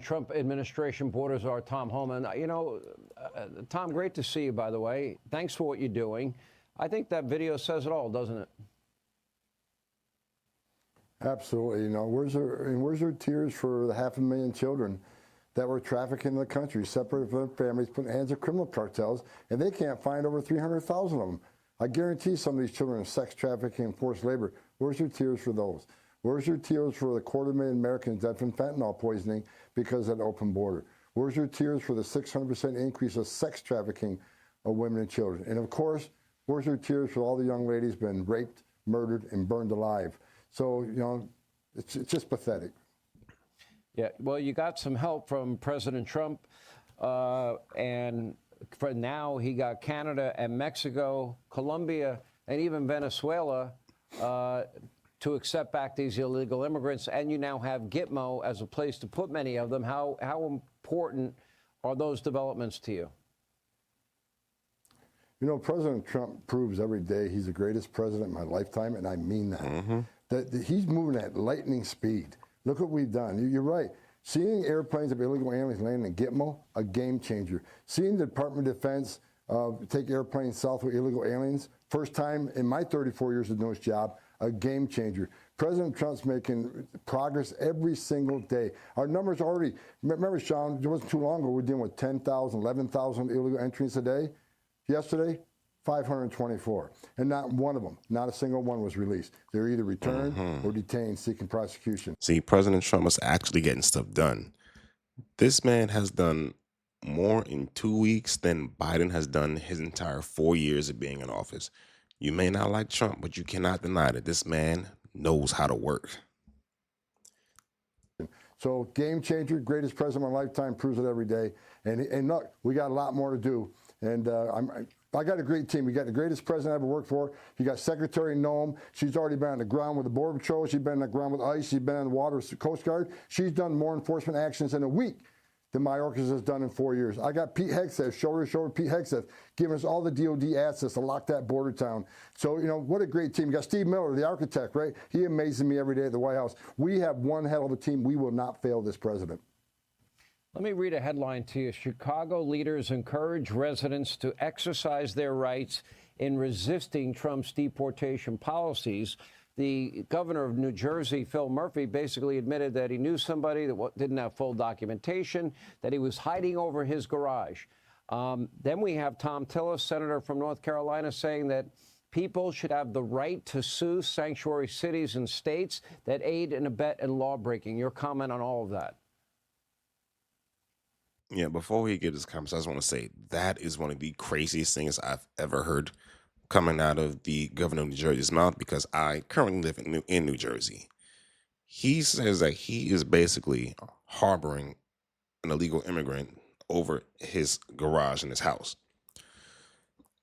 Trump administration border czar Tom Homan. Tom, great to see you, by the way. Thanks for what you're doing. I think that video says it all, doesn't it? Absolutely. You know, where's their tears for the 500,000 children that were trafficked in the country, separated from their families, put in the hands of criminal cartels, and they can't find over 300,000 of them. I guarantee some of these children are sex trafficking and forced labor. Where's your tears for those? Where's your tears for the 250,000 Americans dead from fentanyl poisoning because of the open border? Where's your tears for the 600% increase of sex trafficking of women and children? And of course, where's your tears for all the young ladies been raped, murdered, and burned alive? So, you know, it's just pathetic. Yeah, well, you got some help from President Trump, and for now he got Canada and Mexico, Colombia, and even Venezuela to accept back these illegal immigrants. And you now have Gitmo as a place to put many of them. How important are those developments to you? You know, President Trump proves every day he's the greatest president in my lifetime, and I mean that. That he's moving at lightning speed. Look what we've done. You're right. Seeing airplanes of illegal aliens landing in Gitmo, a game changer. Seeing the Department of Defense take airplanes south with illegal aliens, first time in my 34 years of doing this job, a game changer. President Trump's making progress every single day. Our numbers already, remember, Sean, it wasn't too long ago, we were dealing with 10,000, 11,000 illegal entries a day. Yesterday, 524. And not one of them, not a single one was released. They're either returned or detained seeking prosecution. See, President Trump is actually getting stuff done. This man has done more in 2 weeks than Biden has done his entire 4 years of being in office. You may not like Trump, but you cannot deny that this man knows how to work. So game changer, greatest president of my lifetime, proves it every day. And look, we got a lot more to do. And I got a great team. We got the greatest president I ever worked for. You got Secretary Noem. She's already been on the ground with the Border Patrol. She's been on the ground with ICE. She's been on the water with the Coast Guard. She's done more enforcement actions in a week than Mayorkas has done in 4 years. I got Pete Hegseth, shoulder to shoulder Pete Hegseth, giving us all the DOD assets to lock that border down. So, you know, what a great team. You got Steve Miller, the architect, right? He amazes me every day at the White House. We have one hell of a team. We will not fail this president. Let me read a headline to you. Chicago leaders encourage residents to exercise their rights in resisting Trump's deportation policies. The governor of New Jersey, Phil Murphy, basically admitted that he knew somebody that didn't have full documentation, that he was hiding over his garage. Then we have Tom Tillis, senator from North Carolina, saying that people should have the right to sue sanctuary cities and states that aid and abet in lawbreaking. Your comment on all of that? Yeah, before we get this conversation, I just want to say that is one of the craziest things I've ever heard coming out of the governor of New Jersey's mouth, because I currently live in New Jersey. He says that he is basically harboring an illegal immigrant over his garage in his house.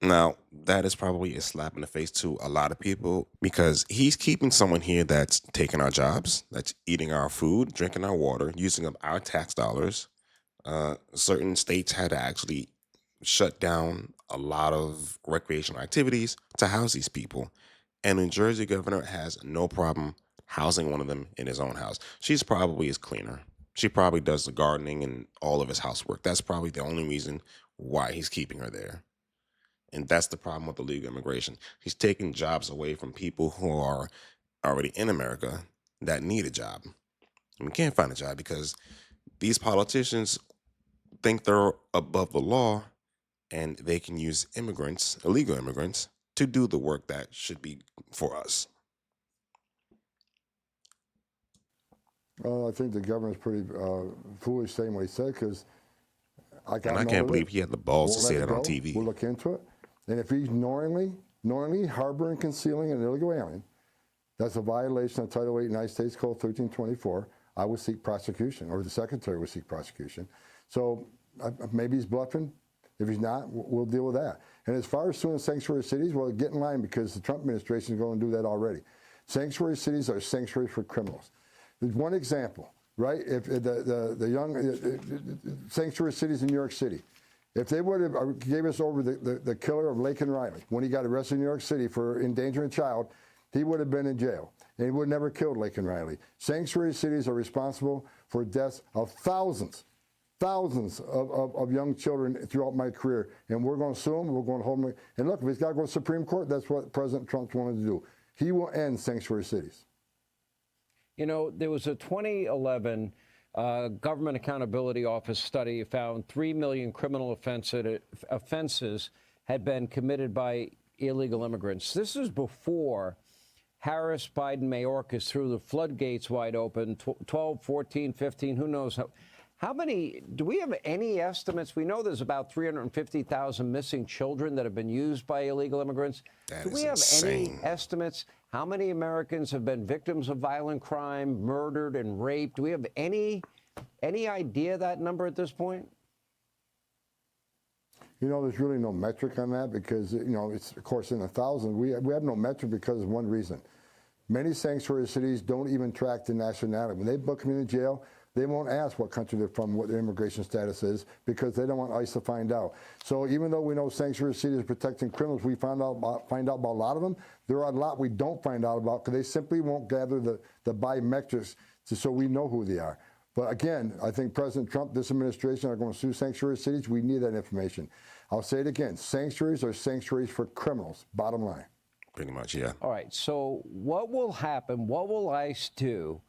Now, that is probably a slap in the face to a lot of people, because he's keeping someone here that's taking our jobs, that's eating our food, drinking our water, using up our tax dollars. Certain states had to actually shut down a lot of recreational activities to house these people. And New Jersey governor has no problem housing one of them in his own house. She's probably his cleaner. She probably does the gardening and all of his housework. That's probably the only reason why he's keeping her there. And that's the problem with illegal immigration. He's taking jobs away from people who are already in America that need a job. And we can't find a job because these politicians think they're above the law, and they can use immigrants, illegal immigrants, to do the work that should be for us. Well, I think the governor's pretty foolish saying what he said, because I can't believe he had the balls to say that on TV. We'll look into it. And if he's knowingly harboring, concealing an illegal alien, that's a violation of Title 8 United States Code 1324. I would seek prosecution, or the secretary would seek prosecution. So maybe he's bluffing. If he's not, we'll deal with that. And as far as suing sanctuary cities, well, get in line, because the Trump administration is going to do that already. Sanctuary cities are sanctuaries for criminals. There's one example, right? If the young sanctuary cities in New York City, if they would have gave us over the killer of Laken Riley when he got arrested in New York City for endangering a child, he would have been in jail. and it would never killed Laken Riley. Sanctuary cities are responsible for deaths of thousands of young children throughout my career, and we're going to sue them. We're going to hold them. And look, if it's got to go to the Supreme Court, that's what President Trump wanted to do. He will end sanctuary cities. You know, there was a 2011 Government Accountability Office study found 3 million criminal offenses had been committed by illegal immigrants. This is before Harris, Biden, Mayorkas threw the floodgates wide open, 12, 14, 15, who knows how many, do we have any estimates? We know there's about 350,000 missing children that have been used by illegal immigrants. Do we have any estimates? How many Americans have been victims of violent crime, murdered and raped? Do we have any idea of that number at this point? You know, there's really no metric on that because, you know, it's, of course, in the thousands. We have no metric because of one reason. Many sanctuary cities don't even track the nationality. When they book them in the jail, they won't ask what country they're from, what their immigration status is, because they don't want ICE to find out. So even though we know sanctuary cities are protecting criminals, we find out about a lot of them. There are a lot we don't find out about because they simply won't gather the biometrics so we know who they are. But again, I think President Trump, this administration are going to sue sanctuary cities. We need that information. I'll say it again. Sanctuaries are sanctuaries for criminals, bottom line. Pretty much, yeah. All right. So what will happen? What will ICE do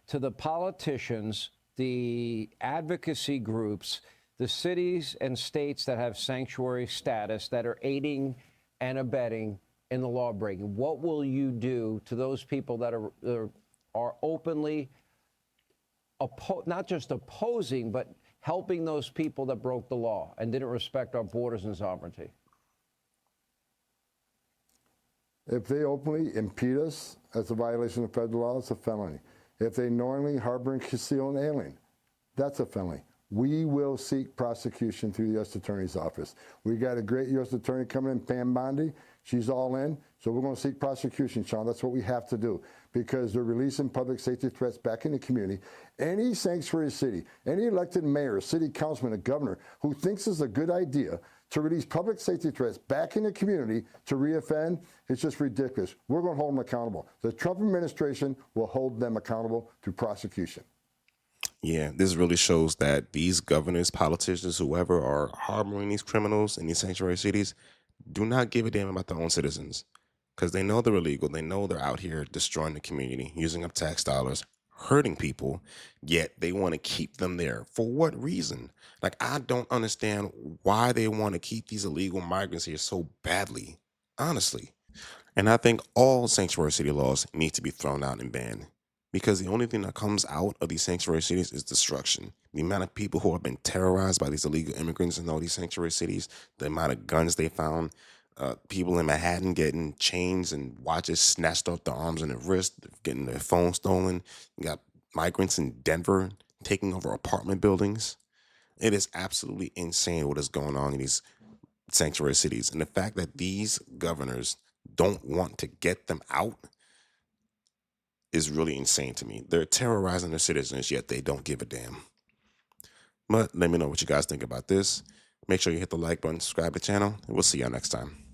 to the politicians, the advocacy groups, the cities and states that have sanctuary status that are aiding and abetting in the law breaking? What will you do to those people that are openly not just opposing, but helping those people that broke the law and didn't respect our borders and sovereignty? If they openly impede us, that's a violation of federal law. It's a felony. If they knowingly harbor and conceal an alien, that's a felony. We will seek prosecution through the U.S. Attorney's Office. We got a great U.S. Attorney coming in, Pam Bondi. She's all in. So we're going to seek prosecution, Sean. That's what we have to do because they're releasing public safety threats back in the community. Any sanctuary city, any elected mayor, city councilman, a governor who thinks it's a good idea to release public safety threats back in the community to reoffend, it's just ridiculous. We're going to hold them accountable. The Trump administration will hold them accountable through prosecution. Yeah, this really shows that these governors, politicians, whoever are harboring these criminals in these sanctuary cities do not give a damn about their own citizens because they know they're illegal. They know they're out here destroying the community, using up tax dollars, hurting people, yet they want to keep them there. For what reason? Like, I don't understand why they want to keep these illegal migrants here so badly, honestly. And I think all sanctuary city laws need to be thrown out and banned because the only thing that comes out of these sanctuary cities is destruction. The amount of people who have been terrorized by these illegal immigrants in all these sanctuary cities, the amount of guns they found, people in Manhattan getting chains and watches snatched off their arms and their wrists, getting their phones stolen. You got migrants in Denver taking over apartment buildings. It is absolutely insane what is going on in these sanctuary cities. And the fact that these governors don't want to get them out is really insane to me. They're terrorizing their citizens, yet they don't give a damn. But let me know what you guys think about this. Make sure you hit the like button, subscribe to the channel, and we'll see y'all next time.